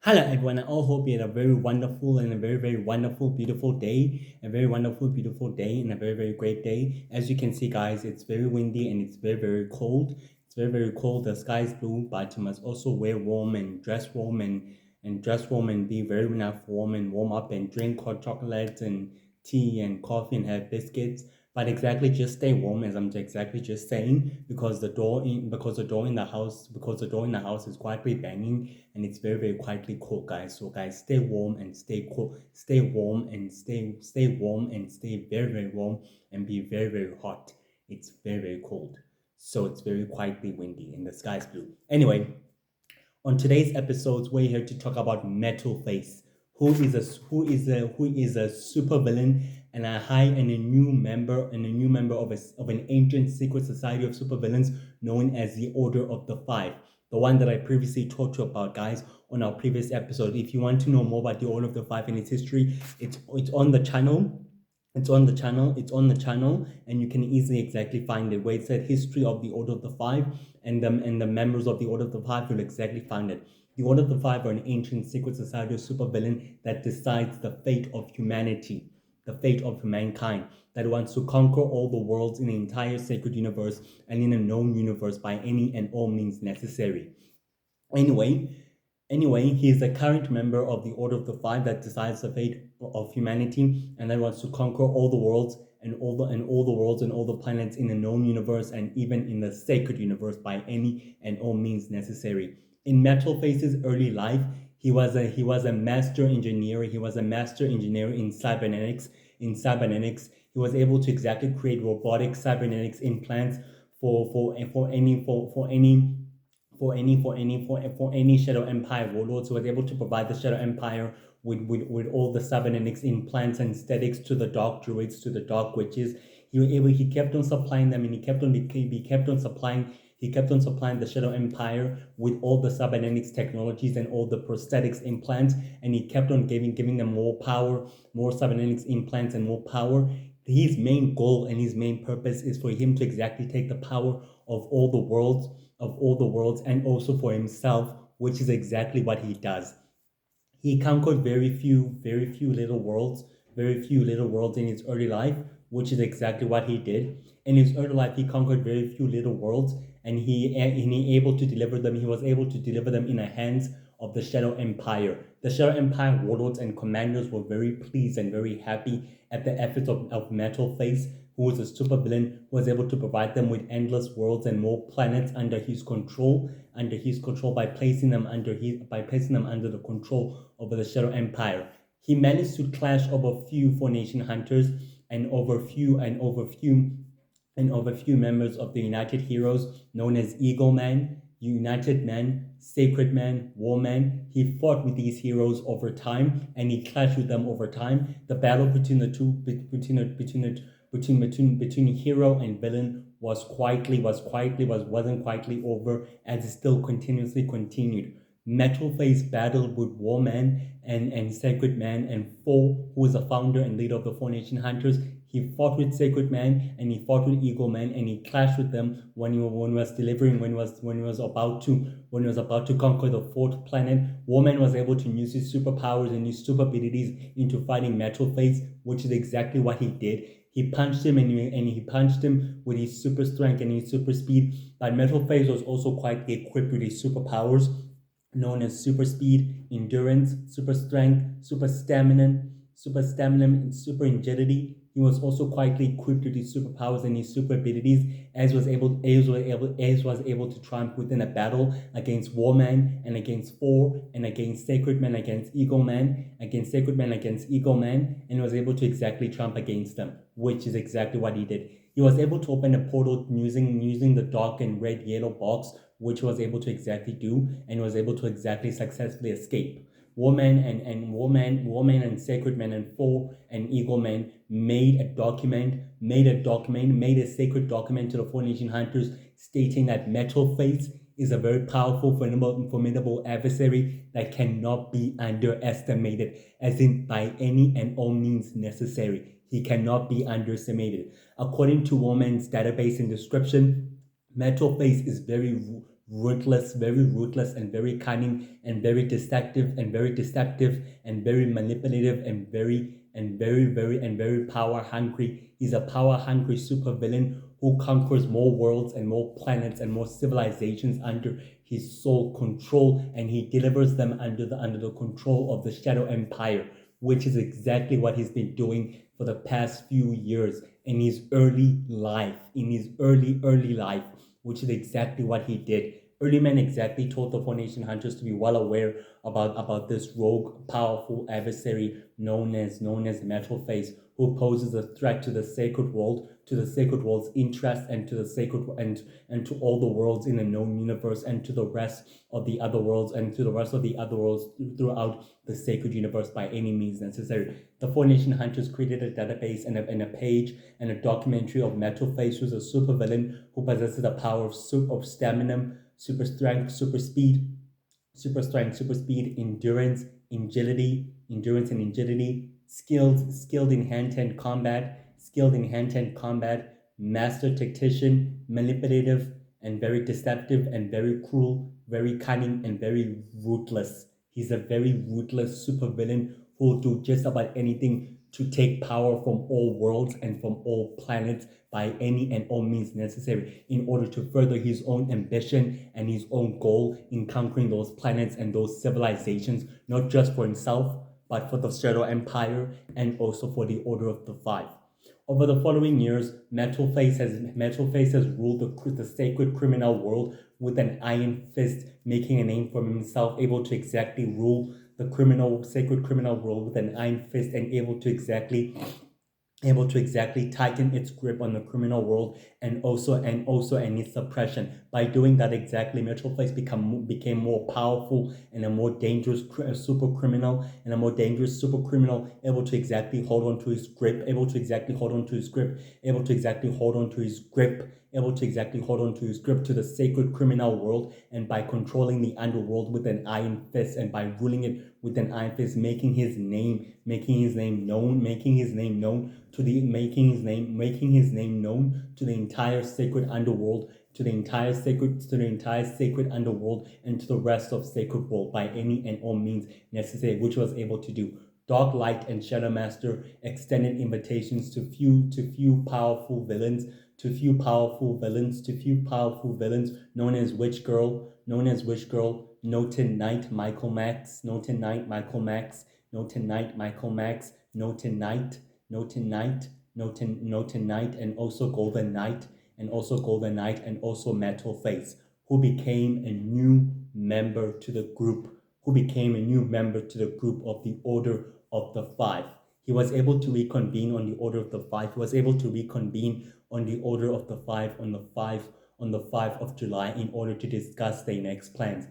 Hello, everyone. I all hope you had a very wonderful and a very, very wonderful, beautiful day. A very wonderful, beautiful day and a very, very great day. As you can see, guys, it's very windy and it's very, very cold. It's very, very cold. The sky is blue, but you must also wear warm and dress warm and dress warm and be very enough warm and warm up and drink hot chocolate and tea and coffee and have biscuits. But exactly, just stay warm, as I'm exactly just saying, because the door in the house is quietly banging and it's very, very quietly cold, guys. So guys, stay warm and stay cool. Stay warm and stay warm and stay very, very warm and be very, very hot. It's very, very cold. So it's very quietly windy and the sky's blue. Anyway, on today's episodes, we're here to talk about Metal Face, who is a supervillain and a new member of an ancient secret society of supervillains known as the Order of the Five. The one that I previously talked to you about, guys, on our previous episode. If you want to know more about the Order of the Five and its history, it's on the channel. It's on the channel, and you can easily exactly find it where it said history of the Order of the Five, and the members of the Order of the Five will exactly find it. The Order of the Five are an ancient secret society of supervillain that decides the fate of humanity, the fate of mankind, that wants to conquer all the worlds in the entire sacred universe and in a known universe by any and all means necessary. Anyway, Anyway, he is a current member of the Order of the Five that decides the fate of humanity and that wants to conquer all the worlds and all the planets in the known universe and even in the sacred universe by any and all means necessary. In Metal Face's early life, he was a master engineer. He was a master engineer in cybernetics. He was able to exactly create robotic cybernetics implants for any Shadow Empire warlords, who was able to provide the Shadow Empire with all the cybernetics implants and aesthetics to the dark druids, to the dark witches. He kept on supplying them, and he kept on supplying the Shadow Empire with all the cybernetics technologies and all the prosthetics implants, and he kept on giving them more power, more cybernetics implants and more power. His main goal and his main purpose is for him to exactly take the power of all the worlds and also for himself, which is exactly what he does. He conquered very few little worlds, very few little worlds in his early life, which is exactly what he did. In his early life, he conquered very few little worlds, and he was able to deliver them in the hands of the Shadow Empire. The Shadow Empire warlords and commanders were very pleased and very happy at the efforts of Metal Face, who was a supervillain who was able to provide them with endless worlds and more planets under his control by placing them under the control of the Shadow Empire. He managed to clash over few Formation Hunters and over few members of the United Heroes known as Eagle Man, United Man, Sacred Man, War Man. He fought with these heroes over time and he clashed with them over time. The battle between the two between hero and villain wasn't quietly over, as it still continuously continued. Metal Face battled with Warman and Sacred Man and Four, who was the founder and leader of the Four Nation Hunters. He fought with Sacred Man and he fought with Eagle Man and he clashed with them when he was about to conquer the fourth planet. Warman was able to use his superpowers and his super abilities into fighting Metal Face, which is exactly what he did. He punched him and he punched him with his super strength and his super speed. But Metal Face was also quite equipped with his superpowers, known as super speed, endurance, super strength, super stamina, and super agility. He was also quietly equipped with his superpowers and his super abilities, as was able to triumph within a battle against Warman and against Four and against Sacred Man against Eagle Man, and was able to exactly triumph against them, which is exactly what he did. He was able to open a portal using the dark and red yellow box, which was able to exactly do, and was able to exactly successfully escape. Warman and Sacred Man and Four and Eagle Man made a sacred document to the Four Nation Hunters stating that Metal Face is a very powerful, formidable adversary that cannot be underestimated, as in by any and all means necessary. He cannot be underestimated. According to Warman's database and description, Metal Face is very ruthless and very cunning and very deceptive and very manipulative and very power hungry. He's a power hungry supervillain who conquers more worlds and more planets and more civilizations under his sole control, and he delivers them under the control of the Shadow Empire, which is exactly what he's been doing for the past few years in his early life, which is exactly what he did. Early Man exactly told the Formation Hunters to be well aware about this rogue, powerful adversary known as Metal Face, who poses a threat to the sacred world, to the sacred world's interest, and to the sacred and to all the worlds in the known universe, and to the rest of the other worlds, and to the rest of the other worlds throughout the sacred universe by any means necessary. The Formation Hunters created a database and a page and a documentary of Metal Face, who's a supervillain who possesses the power of stamina, super strength, super speed, endurance and agility, skilled in hand-to-hand combat, master tactician, manipulative and very deceptive and very cruel, very cunning and very ruthless. He's a very ruthless supervillain who will do just about anything to take power from all worlds and from all planets by any and all means necessary in order to further his own ambition and his own goal in conquering those planets and those civilizations, not just for himself, but for the Shadow Empire and also for the Order of the Five. Over the following years, Metal Face has ruled the sacred criminal world with an iron fist, making a name for himself, able to exactly rule the sacred criminal world with an iron fist, and able to exactly tighten its grip on the criminal world and also any suppression. By doing that exactly, Metal Face became more powerful and a more dangerous super criminal, able to exactly hold on to his grip, able to exactly hold on to his grip to the sacred criminal world, and by controlling the underworld with an iron fist, and by ruling it with an iron fist, making his name known to the entire sacred underworld, to the entire sacred underworld, and to the rest of sacred world by any and all means necessary, which was able to do. Dark Light and Shadow Master extended invitations to few powerful villains, known as Witch Girl, Noten Knight Michael Max, Noten Knight, Noten Knight, and also Golden Knight, and also Metal Face, who became a new member to the group, of the Order of the Five. He was able to reconvene on the Order of the Five. He was able to reconvene on the Order of the Five on the 5th of July in order to discuss their next plans.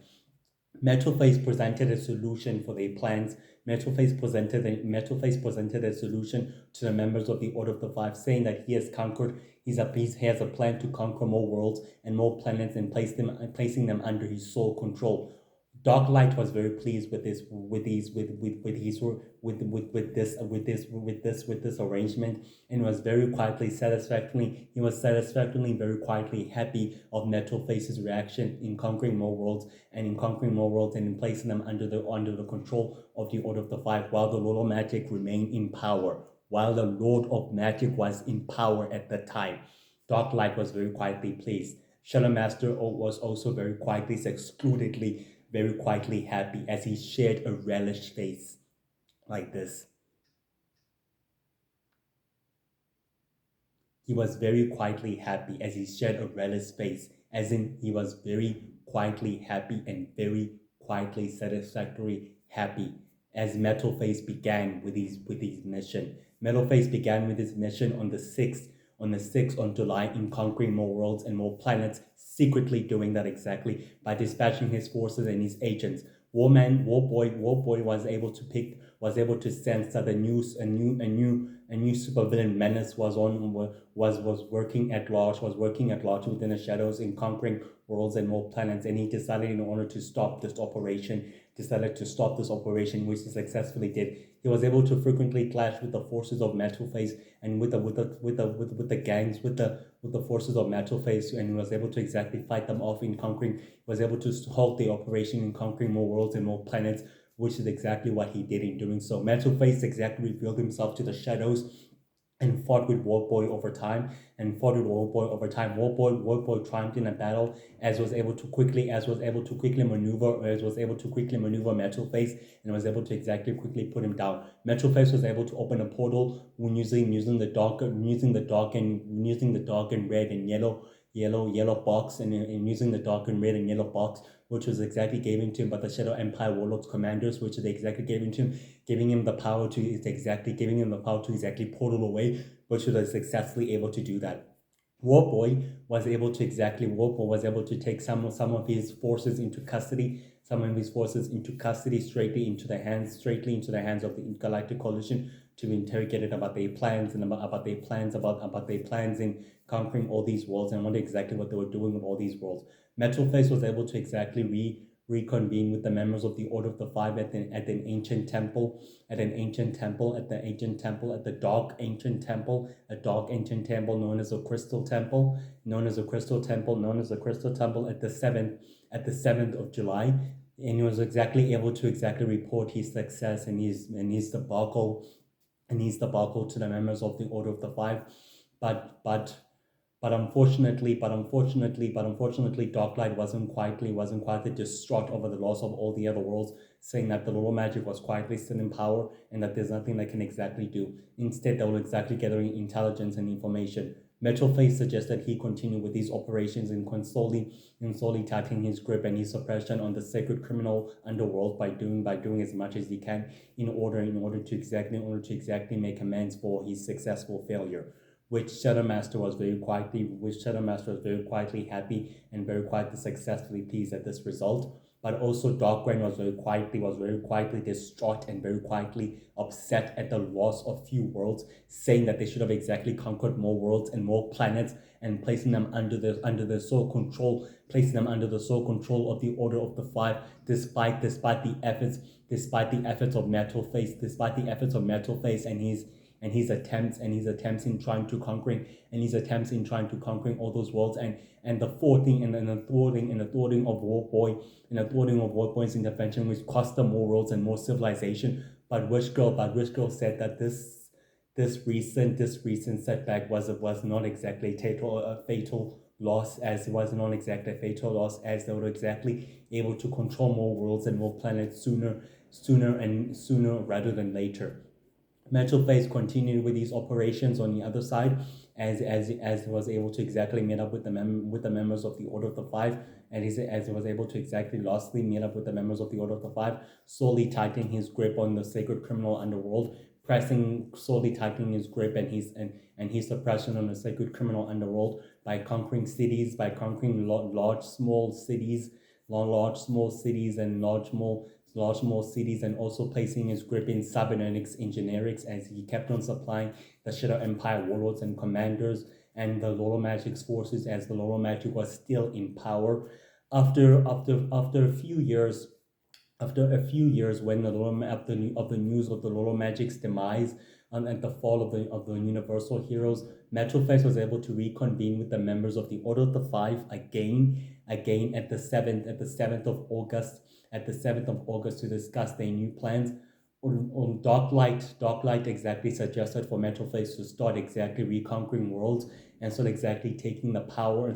Metal Face presented a solution for their plans. Metal Face presented a solution to the members of the Order of the Five, saying that he has a plan to conquer more worlds and more planets and placing them under his sole control. Dark Light was very pleased with this arrangement, and was very very quietly happy of Metal Face's reaction in conquering more worlds and in placing them under the control of the Order of the Five, while the Lord of Magic remained in power. While the Lord of Magic was in power at the time, Dark Light was very quietly pleased. Shadow Master was also very quietly happy as he shared a relish face like this. He was very quietly happy as he shared a relish face, as in he was very quietly happy and very quietly satisfactory happy as Metal Face began with his mission. Metal Face began with his mission on the 6th on July in conquering more worlds and more planets, secretly doing that exactly by dispatching his forces and his agents. Warboy was able to sense that a new supervillain menace was working at large within the shadows in conquering worlds and more planets, and he decided in order to stop this operation decided to stop this operation, which he successfully did. He was able to frequently clash with the forces of Metal Face and with the gangs with the forces of Metal Face, and he was able to exactly fight them off in conquering. He was able to halt the operation in conquering more worlds and more planets, which is exactly what he did in doing so. Metal Face exactly revealed himself to the shadows and fought with Warboy over time, Warboy triumphed in a battle, as was able to quickly maneuver Metal Face, and was able to exactly quickly put him down. Metal Face was able to open a portal when using the dark and red and yellow box, and using the dark and red and yellow box, which was exactly given to him by the Shadow Empire Warlords commanders, which they exactly given to him, giving him the power to exactly portal away, which was successfully able to do that. Warboy was able to take some of his forces into custody, straightly into the hands of the Galactic Coalition, to be interrogated about their plans and about their plans in conquering all these worlds and what they were doing with all these worlds. Metal Face was able to exactly reconvene with the members of the Order of the Five at the dark ancient temple, a dark ancient temple known as a crystal temple, at the 7th of July. And he was exactly able to report his success and his debacle to the members of the Order of the Five. But unfortunately, Darklight wasn't quietly distraught over the loss of all the other worlds, saying that the Little Magic was quietly still in power and that there's nothing they can exactly do. Instead, they were exactly gathering intelligence and information. Metal Face suggested he continue with these operations in slowly tightening his grip and his suppression on the sacred criminal underworld by doing as much as he can in order to exactly make amends for his successful failure. Which Shadow Master was very quietly happy and very quietly successfully pleased at this result. But also Darkbrain was very quietly distraught and very quietly upset at the loss of few worlds, saying that they should have exactly conquered more worlds and more planets and placing them under the sole control of the Order of the Five, despite the efforts of Metal Face and his attempts in trying to conquering all those worlds, and the thwarting of Warboy's intervention, which cost them more worlds and more civilization. But Wish Girl said that this recent setback was not exactly a fatal loss, as they were exactly able to control more worlds and more planets sooner rather than later. Metal Face continued with these operations on the other side, as was able to exactly meet up with the members of the Order of the Five, and as he was able to exactly lastly meet up with the members of the Order of the Five, slowly tightening his grip on the sacred criminal underworld, slowly tightening his grip and his suppression on the sacred criminal underworld by conquering large small cities and also placing his grip in cybernetics engineerics, as he kept on supplying the Shadow Empire warlords and commanders and the Loro Magic's forces, as the Loro Magic was still in power. After a few years, when of the news of the Loro Magic's demise and the fall of the Universal Heroes, Metal Face was able to reconvene with the members of the Order of the Five again at the 7th of August to discuss their new plans. Darklight exactly suggested for Metal Face to start exactly reconquering worlds and start exactly taking the power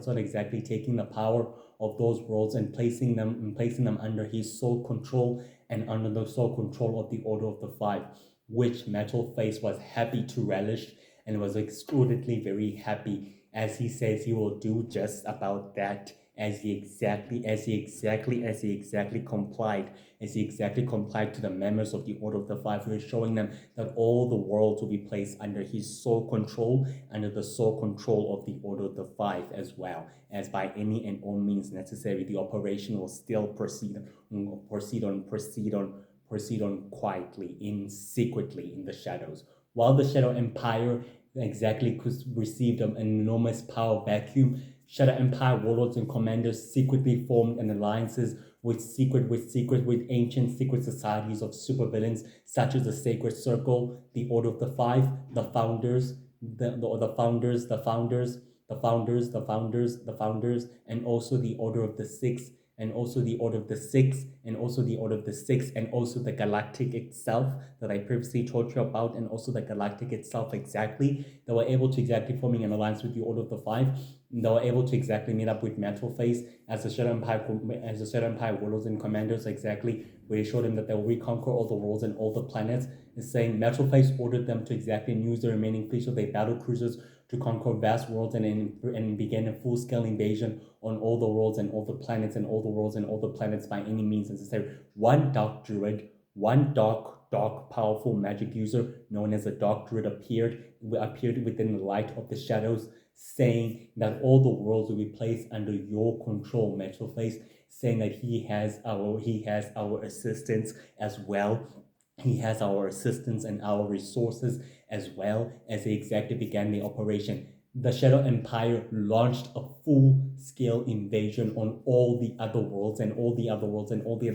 of those worlds and placing them under his sole control and under the sole control of the Order of the Five, which Metal Face was happy to relish and was extraordinarily very happy, as he says he will do just about that, as he exactly complied to the members of the Order of the Five, who is showing them that all the worlds will be placed under his sole control, under the sole control of the Order of the Five, as well as by any and all means necessary, the operation will still proceed on quietly, secretly in the shadows, while the Shadow Empire exactly received an enormous power vacuum. Shadow Empire warlords and commanders secretly formed an alliances with ancient secret societies of supervillains such as the Sacred Circle, the Order of the Five, the Founders, the Founders, the Founders, and also the Order of the Six, and also the Order of the Six, and also the Order of the Six, and also the Galactic itself that I previously told you about, and also the Galactic itself exactly. They were able to exactly forming an alliance with the Order of the Five. They were able to exactly meet up with Metal Face as the Shadow Empire warlords and commanders exactly, where he showed him that they'll reconquer all the worlds and all the planets. Is saying Metal Face ordered them to exactly use the remaining fleets of their battle cruisers to conquer vast worlds and begin a full-scale invasion on all the worlds and all the planets and all the worlds and all the planets by any means necessary. One dark druid, one dark, powerful magic user known as a dark druid appeared within the light of the shadows, saying that all the worlds will be placed under your control, Metal Face, saying that he has our assistance as well. He has our assistance and our resources as well as they exactly began the operation. The Shadow Empire launched a full-scale invasion on all the other worlds and all the other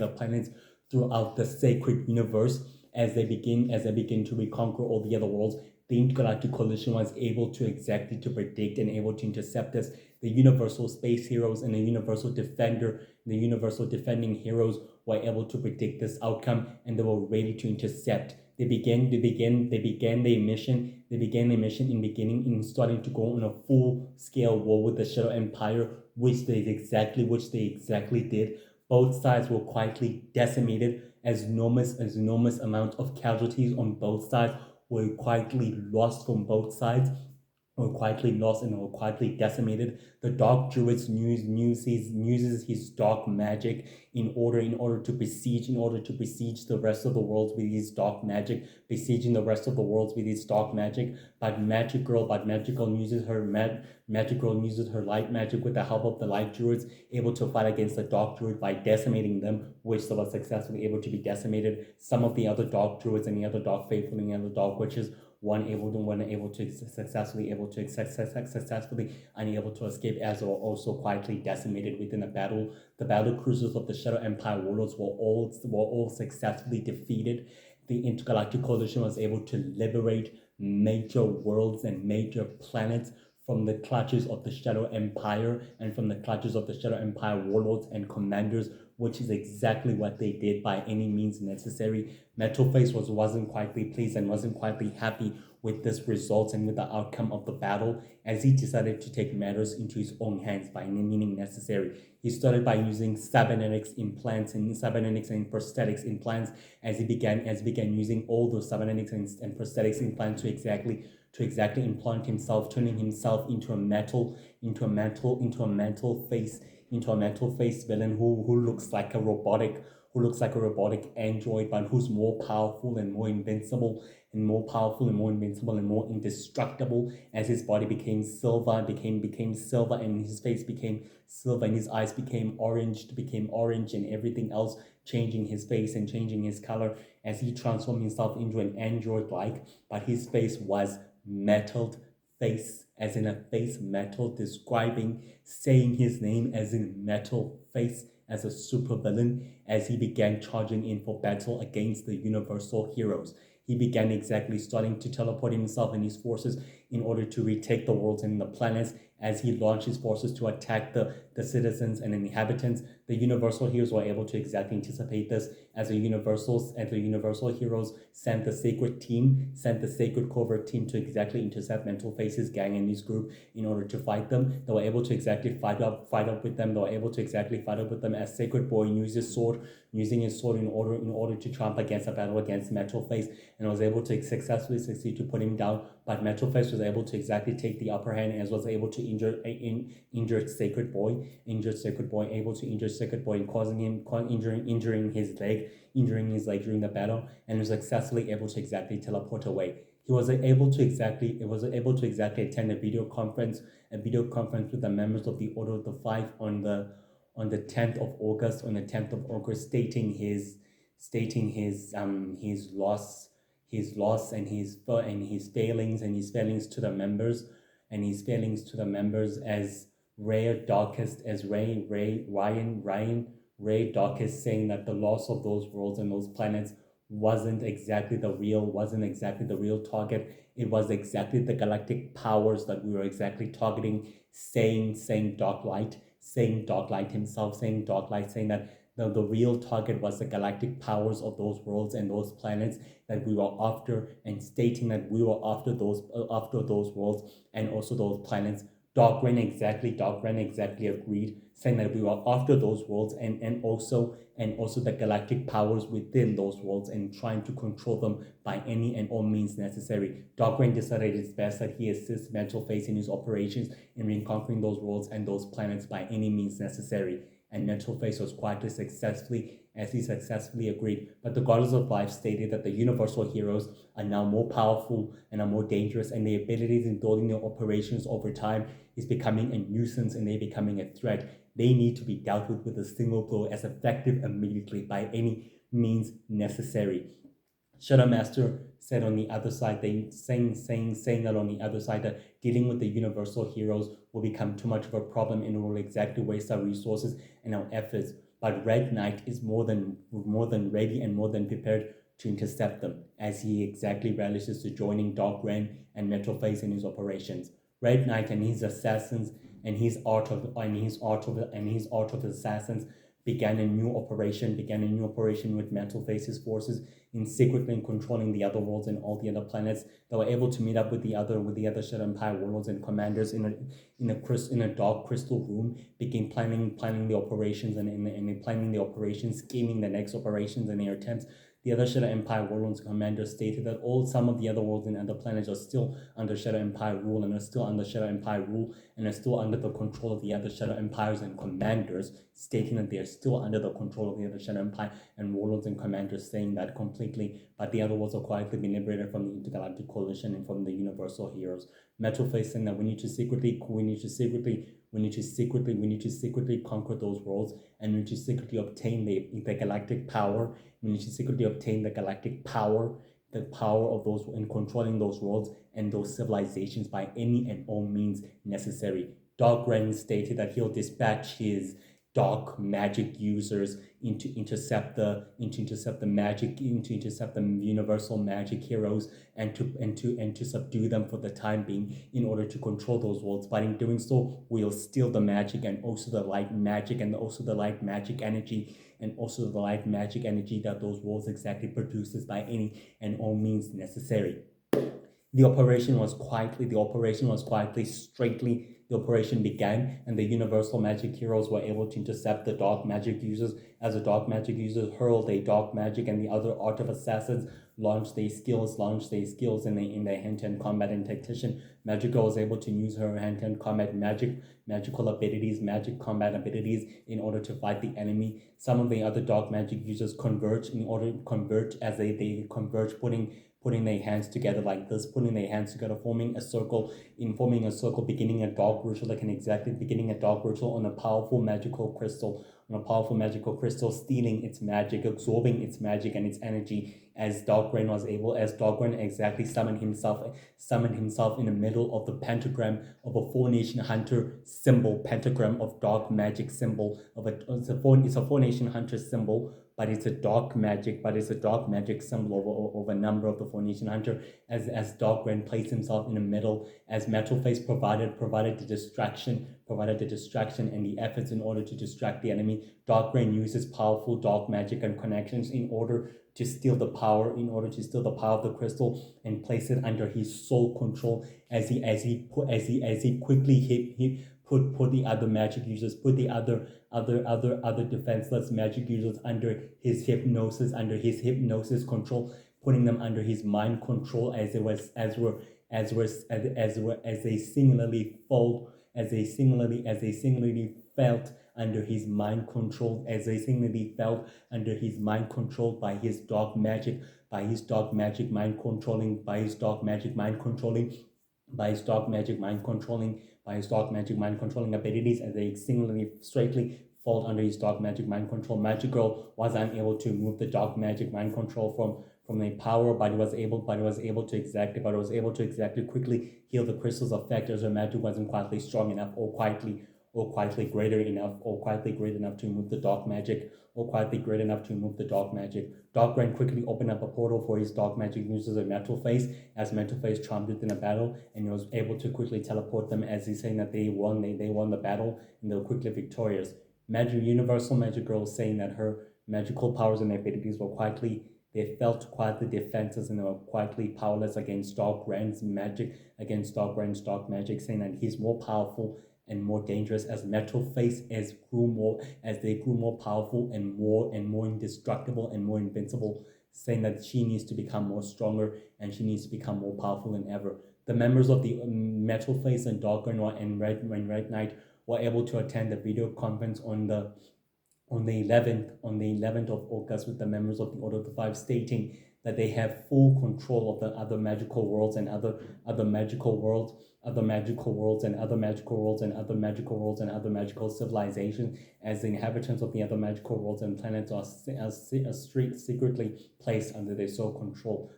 planets throughout the sacred universe as they begin to reconquer all the other worlds. The Intergalactic Coalition was able to exactly to predict and able to intercept us. The Universal Space Heroes and the Universal Defending Heroes were able to predict this outcome and they were ready to intercept. They began their mission in starting to go on a full scale war with the Shadow Empire, which they exactly did. Both sides were quietly decimated as enormous amount of casualties on both sides were quietly lost from both sides, were quietly lost and were quietly decimated. The Dark Druid uses his dark magic in order to besiege the rest of the worlds with his dark magic, besieging the rest of the worlds with his dark magic. But Magical uses her light magic with the help of the Light Druids, able to fight against the Dark Druid by decimating them, which they were successfully able to be decimated. Some of the other Dark Druids and the other Dark Faithful and the other Dark Witches successfully unable to escape as were also quietly decimated within the battle. The battle cruisers of the Shadow Empire warlords were all successfully defeated. The Intergalactic Coalition was able to liberate major worlds and major planets from the clutches of the Shadow Empire and from the clutches of the Shadow Empire warlords and commanders, which is exactly what they did by any means necessary. Metal Face wasn't quietly pleased and wasn't quietly happy with this result and with the outcome of the battle, as he decided to take matters into his own hands by any meaning necessary. He started by using cybernetics implants and prosthetics implants as he began using all those cybernetics and prosthetics implants to exactly implant himself, turning himself into a metal face villain who looks like a robotic android, but who's more powerful and more invincible and more indestructible, as his body became silver and his face became silver and his eyes became orange and everything else changing his face and changing his color as he transformed himself into an android but his face was metalled face, as in a face metal, saying his name as in Metal Face, as a supervillain, as he began charging in for battle against the Universal Heroes. He began exactly starting to teleport himself and his forces in order to retake the worlds and the planets as he launched his forces to attack the citizens and inhabitants. The Universal Heroes were able to exactly anticipate this as the Universal Heroes sent the Sacred Covert team to exactly intercept Mental Face's gang and his group in order to fight them. They were able to exactly fight up with them. They were able to exactly fight up with them as Sacred Boy using his sword in order to trump against a battle against Metal Face, and was able to successfully succeed to put him down. But Metal Face was able to exactly take the upper hand and was able to injure Sacred Boy, able to injure Sacred Boy and causing him injuring his leg during the battle, and was successfully able to exactly teleport away. He was able to exactly attend a video conference with the members of the Order of the Five on the 10th of August, stating his loss and his failings to the members as Ryan Ray Doc is saying that the loss of those worlds and those planets wasn't exactly the real target. It was exactly the galactic powers that we were exactly targeting, saying Dark Light himself, saying that the real target was the galactic powers of those worlds and those planets that we were after, and stating that we were after those worlds and also those planets. Dark Ren exactly agreed, saying that we were after those worlds and also the galactic powers within those worlds and trying to control them by any and all means necessary. Dark Ren decided it's best that he assists Mental Face in his operations in reconquering those worlds and those planets by any means necessary. And Mental Face was quietly successfully agreed. But the Goddess of Life stated that the universal heroes are now more powerful and are more dangerous, and their abilities in building their operations over time is becoming a nuisance and they're becoming a threat. They need to be dealt with a single blow, as effective immediately by any means necessary. Shadow Master said on the other side, saying that on the other side that dealing with the universal heroes will become too much of a problem and it will exactly waste our resources and our efforts. But Red Knight is more than ready and more than prepared to intercept them, as he exactly relishes to joining Dark Ren and Metal Face in his operations. Red Knight and his assassins and his art of assassins began a new operation with Mental Face's forces in secretly controlling the other worlds and all the other planets. They were able to meet up with the other Shadow Empire warlords and commanders in a dark crystal room, begin planning the operations and planning the operations, scheming the next operations and their attempts. The other Shadow Empire warlords and commanders stated that some of the other worlds and other planets are still under Shadow Empire rule and are still under the control of the other Shadow Empires and commanders, stating that they are still under the control of the other Shadow Empire and warlords and commanders, saying that completely. But the other worlds are quietly being liberated from the Intergalactic Coalition and from the Universal Heroes. Metal Face saying that we need to secretly conquer those worlds, and we need to secretly obtain the galactic power. We need to secretly obtain the galactic power, the power of those in controlling those worlds and those civilizations by any and all means necessary. Dark Ren stated that he'll dispatch his dark magic users to intercept the universal magic heroes and to subdue them for the time being in order to control those worlds. But in doing so, we'll steal the magic and also the light magic and also the light magic energy that those worlds exactly produces by any and all means necessary. The operation began, and the Universal Magic Heroes were able to intercept the Dark Magic users. As the Dark Magic users hurled a Dark Magic, and the other Art of Assassins launched their skills in their hand-to-hand combat and tactician. Magica was able to use her hand-to-hand combat magical abilities, magic combat abilities in order to fight the enemy. Some of the other Dark Magic users converge as they converge, putting their hands together like this, forming a circle, beginning a dark ritual on a powerful magical crystal, stealing its magic, absorbing its magic and its energy, as Dark Ren exactly summoned himself in the middle of the pentagram of a Four-Nation Hunter symbol, pentagram of dark magic symbol it's a Four-Nation Hunter symbol, but it's a dark magic symbol of a number of the Four-Nation Hunter, as Dark Ren placed himself in the middle, as Metal Face provided the distraction and the efforts in order to distract the enemy. Dark Ren uses powerful dark magic and connections in order to steal the power of the crystal and place it under his sole control, as he quickly put the other magic users, put the other defenseless magic users under his hypnosis control, putting them under his mind control, as they singularly felt under his mind control, by his dark magic mind controlling abilities, as they singularly straightly fall under his dark magic mind control. Magic Girl was unable to move the dark magic mind control from a power, but it was able to exactly quickly heal the crystal's effect, as her magic wasn't quietly strong enough or quietly or quietly greater enough, or quietly great enough to remove the dark magic, or quietly great enough to remove the dark magic. Dark Ren quickly opened up a portal for his dark magic uses a metal face, as metal face charmed it in a battle, and he was able to quickly teleport them as he's saying that they won the battle and they were quickly victorious. Universal Magic Girl is saying that her magical powers and abilities were quietly they felt quietly defenseless and they were quietly powerless against Dark Ren's magic, against Dark Ren's dark magic, saying that he's more powerful and more dangerous as Metal Face as they grew more powerful and more indestructible and more invincible, saying that she needs to become more stronger and she needs to become more powerful than ever. The members of the Metal Face and Dark Ren and Red Knight were able to attend a video conference on the 11th of August with the members of the Order of the Five, stating that they have full control of the other magical worlds and other magical worlds, other magical worlds and other magical worlds and other magical worlds and other magical civilizations, as the inhabitants of the other magical worlds and planets are secretly placed under their sole control.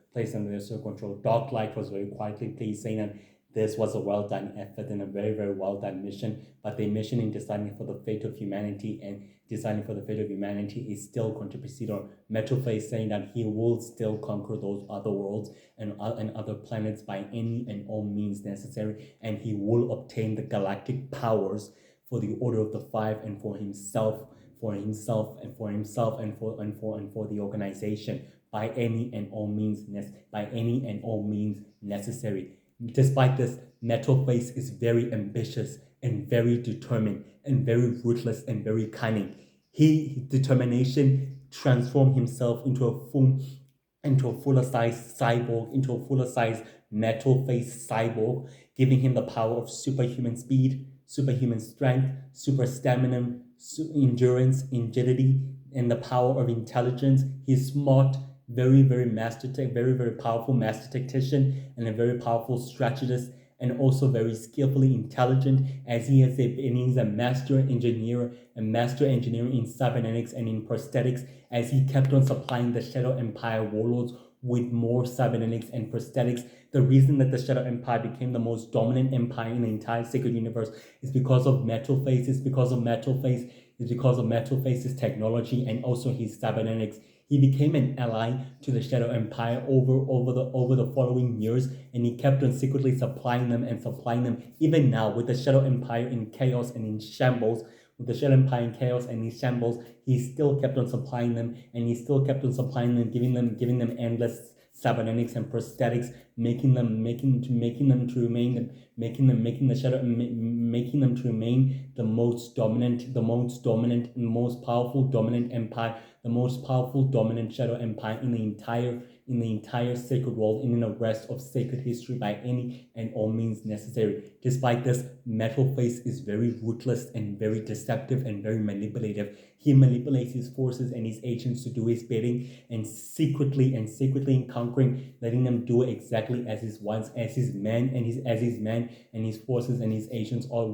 Dark Light was very quietly pleased, saying that this was a well done effort and a very, very well done mission, but the mission in deciding for the fate of humanity is still going to proceed on. Metal Face saying that he will still conquer those other worlds and other planets by any and all means necessary, and he will obtain the galactic powers for the Order of the Five and for himself and for the organization by any and all means necessary. Despite this, Metal Face is very ambitious and very determined and very ruthless and very cunning. His determination transformed himself into a fuller size cyborg, into a fuller size Metal Face cyborg, giving him the power of superhuman speed, superhuman strength, super stamina, endurance, agility, and the power of intelligence. He's smart, very, very very powerful master tactician, and a very powerful strategist, and also very skillfully intelligent, as he's a master engineer in cybernetics and in prosthetics, as he kept on supplying the Shadow Empire warlords with more cybernetics and prosthetics. The reason that the Shadow Empire became the most dominant empire in the entire Sacred Universe is because of Metal Face. It's because of Metal Face's technology and also his cybernetics. He became an ally to the Shadow Empire over the following years, and he kept on secretly supplying them. Even now, with the Shadow Empire in chaos and in shambles, he still kept on supplying them, giving them endless cybernetics and prosthetics, making them to remain the most dominant, most powerful dominant empire, the most powerful dominant Shadow Empire in the entire sacred world, and in the rest of sacred history by any and all means necessary. Despite this, Metal Face is very ruthless and very deceptive and very manipulative. He manipulates his forces and his agents to do his bidding, and secretly in conquering, letting them do exactly as his wants, as his men and his forces and his agents all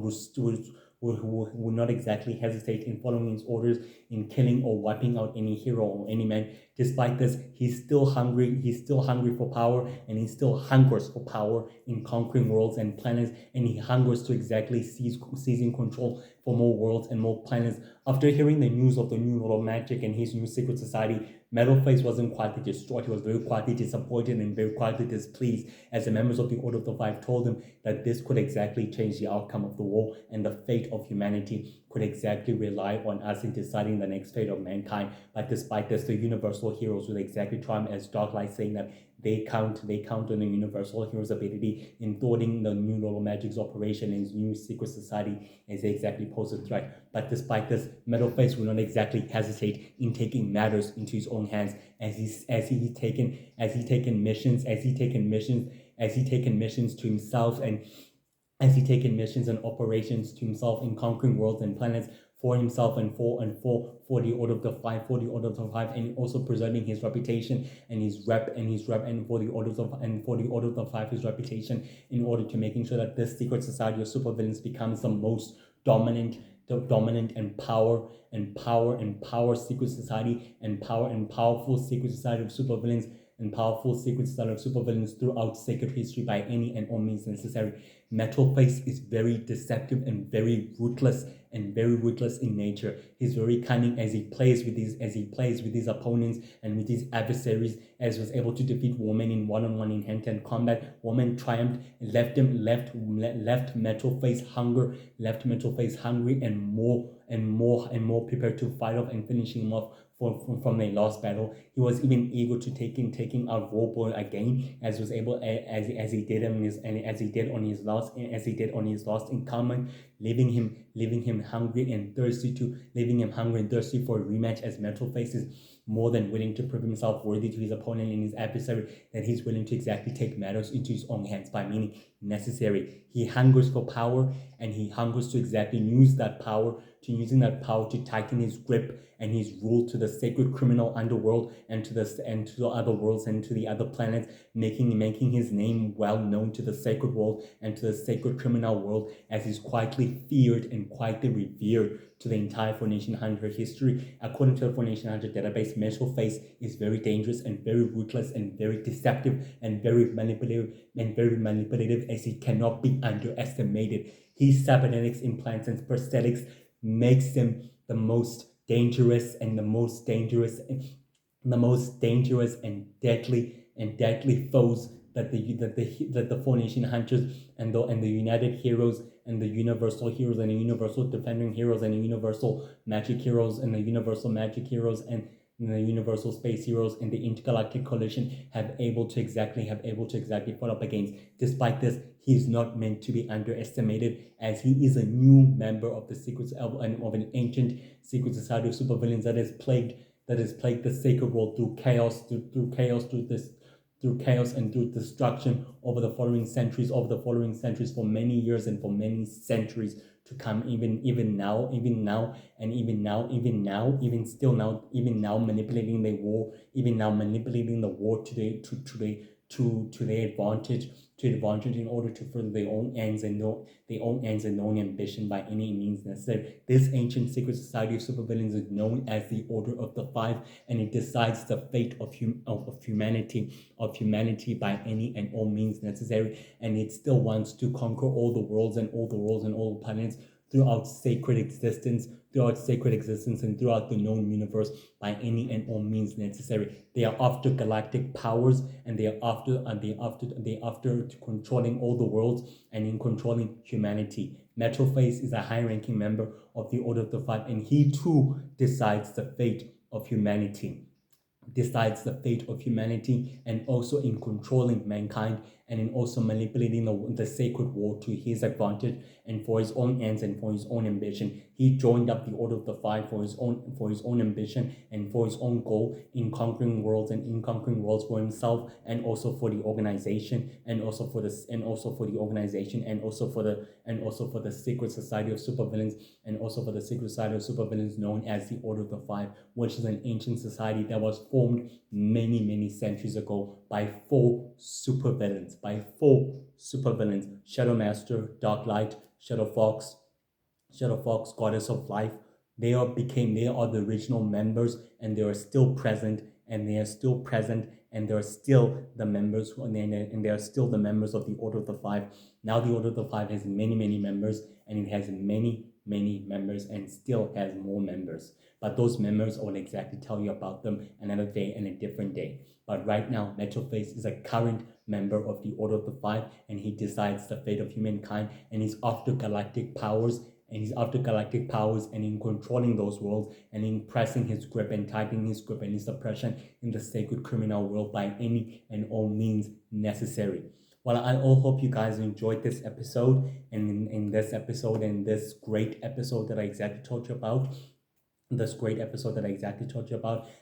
would not exactly hesitate in following his orders, in killing or wiping out any hero or any man. Despite this, he's still hungry for power, and he still hungers for power in conquering worlds and planets, and he hungers to exactly seizing control for more worlds and more planets. After hearing the news of the new Lord of Magic and his new secret society, Metal Face wasn't quietly distraught. He was very quietly disappointed and very quietly displeased, as the members of the Order of the Five told him that this could exactly change the outcome of the war, and the fate of humanity could exactly rely on us in deciding the next fate of mankind. But despite this, the Universal Heroes would exactly triumph, as Darklight saying that they count on the Universal Heroes' ability in thwarting the new Lord of Magic's operation and his new secret society as they exactly pose a threat. But despite this, Metal Face will not exactly hesitate in taking matters into his own hands, as he taken missions to himself, and as he taken missions and operations to himself in conquering worlds and planets for himself and for the Order of the Five, and also preserving his reputation and his rep and for the Order of the Five, his reputation, in order to making sure that this secret society of supervillains becomes the most dominant and power secret society and powerful secret society of supervillains and powerful secret society of supervillains throughout sacred history by any and all means necessary. Metal-Face is very deceptive and very ruthless in nature. He's very cunning as he plays with his opponents and with his adversaries, as was able to defeat Woman in one-on-one in hand-to-hand combat. Woman triumphed and left Metal-Face hungry and more prepared to fight off and finishing him off from their last battle. He was even eager to taking out Warboy again, as was able as he did on his last encounter, leaving him hungry and thirsty for a rematch, as Metal-Face is more than willing to prove himself worthy to his opponent and his adversary, that he's willing to exactly take matters into his own hands by meaning necessary. He hungers for power, and he hungers to exactly using that power to tighten his grip and his rule to the sacred criminal underworld and to the other worlds and to the other planets, making his name well known to the sacred world and to the sacred criminal world, as he's quietly feared and quietly revered to the entire Formation 100 history. According to the Formation 100 database, Metal-Face is very dangerous and very ruthless and very deceptive and very manipulative, as he cannot be underestimated. His cybernetics implants and prosthetics makes him the most dangerous and deadly foes that the Four Nation Hunters and the United Heroes and the Universal Heroes and the Universal Defending Heroes and the Universal Magic Heroes and the Universal Magic Heroes and the Universal Space Heroes and the Intergalactic Coalition have able to exactly fought up against. Despite this, he's not meant to be underestimated, as he is a new member of the secrets of an ancient secret society of supervillains that has plagued the sacred world through chaos and through destruction over the following centuries for many years and for many centuries to come, even now manipulating the war today to their advantage in order to further their own ends and their own ambition by any means necessary. This ancient secret society of supervillains is known as the Order of the Five, and it decides the fate of humanity by any and all means necessary. And it still wants to conquer all the worlds and all the planets throughout sacred existence and throughout the known universe by any and all means necessary. They are after galactic powers, and they are after controlling all the worlds and in controlling humanity. Metal-Face is a high-ranking member of the Order of the Five, and he too decides the fate of humanity. And also in controlling mankind and in also manipulating the sacred war to his advantage and for his own ends and for his own ambition. He joined up the Order of the Five for his own ambition and for his own goal in conquering worlds for himself and also for the organization and also for the secret society of supervillains known as the Order of the Five, which is an ancient society that was formed many centuries ago by four supervillains. Shadow Master, Dark Light, Shadow Fox, Goddess of Life. They are the original members, and they are still present, and they are still the members of the Order of the Five. Now the Order of the Five has many members, and it has many members and still has more members. But those members, I will exactly tell you about them another day and a different day. But right now, Metal-Face is a current member of the Order of the Five, and he decides the fate of humankind, and he's after galactic powers, and in controlling those worlds and in pressing his grip and tightening his grip and his suppression in the sacred criminal world by any and all means necessary. Well, I all hope you guys enjoyed this episode, and in this great episode that I exactly told you about.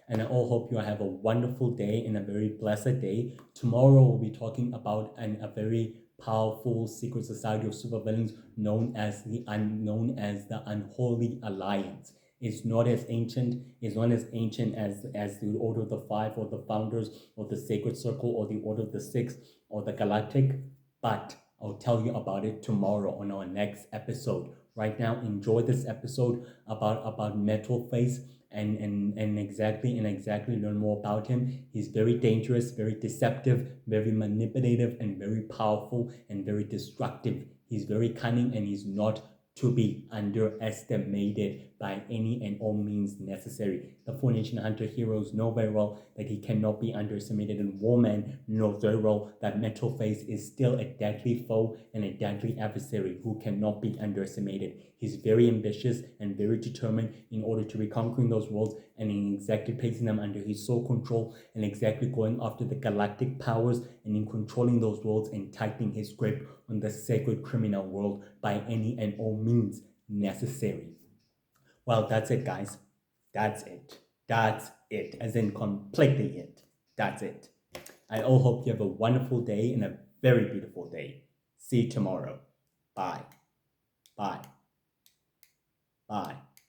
And I all hope you have a wonderful day and a very blessed day. Tomorrow we'll be talking about a very powerful secret society of supervillains known as the Unholy Alliance. It's not as ancient as the Order of the Five or the Founders or the Sacred Circle or the Order of the Six or the Galactic, but I'll tell you about it tomorrow on our next episode. Right now, enjoy this episode about Metal-Face and exactly learn more about him. He's very dangerous, very deceptive, very manipulative, and very powerful and very destructive. He's very cunning, and he's not to be underestimated by any and all means necessary. The Four Nation Hunter heroes know very well that he cannot be underestimated, and Warman knows very well that Metal Face is still a deadly foe and a deadly adversary who cannot be underestimated. He's very ambitious and very determined in order to reconquering those worlds and in exactly placing them under his sole control and exactly going after the galactic powers and in controlling those worlds and tightening his grip on the sacred criminal world by any and all means necessary. Well, that's it, guys. That's it. That's it. As in completely it. That's it. I all hope you have a wonderful day and a very beautiful day. See you tomorrow. Bye. Bye. Bye.